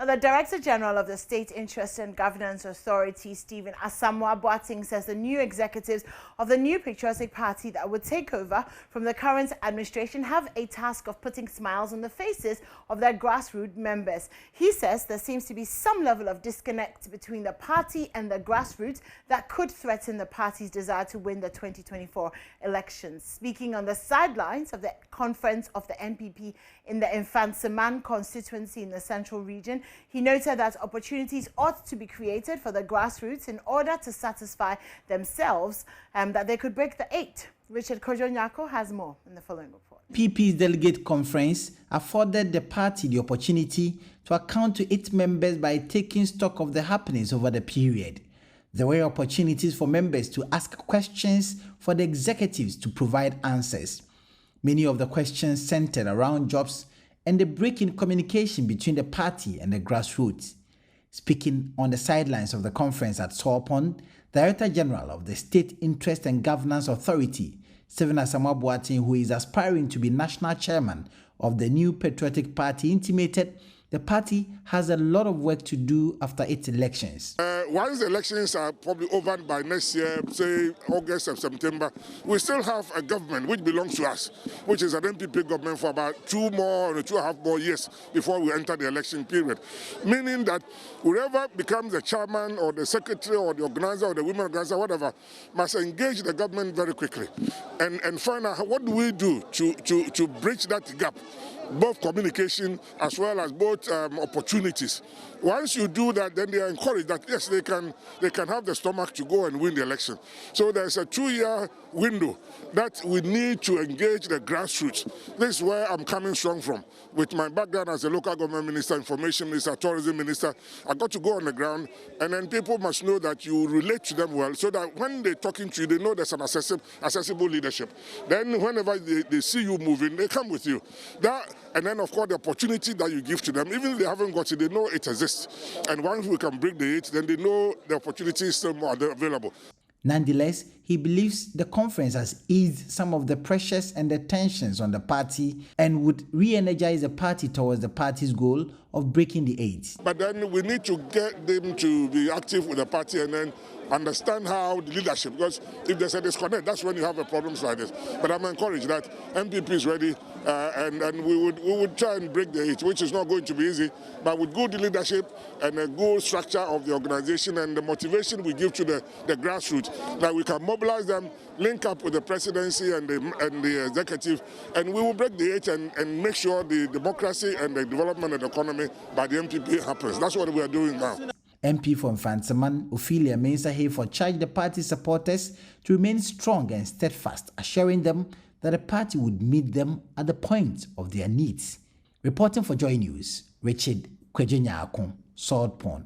The Director General of the State Interest and Governance Authority, Stephen Asamoah Boateng, says the new executives of the new Patriotic Party that would take over from the current administration have a task of putting smiles on the faces of their grassroots members. He says there seems to be some level of disconnect between the party and the grassroots that could threaten the party's desire to win the 2024 elections. Speaking on the sidelines of the conference of the NPP in the Asamoah constituency in the central region, he noted that opportunities ought to be created for the grassroots in order to satisfy themselves that they could break the 8. Richard Kojonyako has more in the following report. PP's delegate conference afforded the party the opportunity to account to its members by taking stock of the happenings over the period. There were opportunities for members to ask questions for the executives to provide answers. Many of the questions centered around jobs and the break in communication between the party and the grassroots. Speaking on the sidelines of the conference at Sawpon, Director General of the State Interest and Governance Authority, Stephen Asamoah Boateng, who is aspiring to be national chairman of the new Patriotic Party, intimated the party has a lot of work to do after its elections. Once the elections are probably over by next year, say August or September, we still have a government which belongs to us, which is an NPP government for about 2.5 more years before we enter the election period. Meaning that whoever becomes the chairman or the secretary or the organizer or the women organizer, whatever, must engage the government very quickly and find out what do we do to bridge that gap, both communication as well as both opportunities. Once you do that, then they are encouraged that yes, they can have the stomach to go and win the election. So there's a 2-year window that we need to engage the grassroots. This is where I'm coming strong from. With my background as a local government minister, information minister, tourism minister, I got to go on the ground, and then people must know that you relate to them well, so that when they're talking to you, they know there's an accessible leadership. Then whenever they see you moving, they come with you. And then, of course, the opportunity that you give to them, even if they haven't got it, they know it exists. And once we can break the 8, then they know the opportunity is still more available. Nonetheless, he believes the conference has eased some of the pressures and the tensions on the party and would re-energize the party towards the party's goal of breaking the 8. But then we need to get them to be active with the party and then understand how the leadership, because if there's a disconnect, that's when you have a problems like this. But I'm encouraged that NPP is ready and we would try and break the 8, which is not going to be easy, but with good leadership and a good structure of the organization and the motivation we give to the grassroots, that we can mobilize them, link up with the presidency and the executive, and we will break the 8 and make sure the democracy and the development of the economy by the NPP happens. That's what we are doing now. MP from Fansaman, Ophelia Mensah, charged the party supporters to remain strong and steadfast, assuring them that the party would meet them at the point of their needs. Reporting for Joy News, Richard Kojonyako, Sawpon.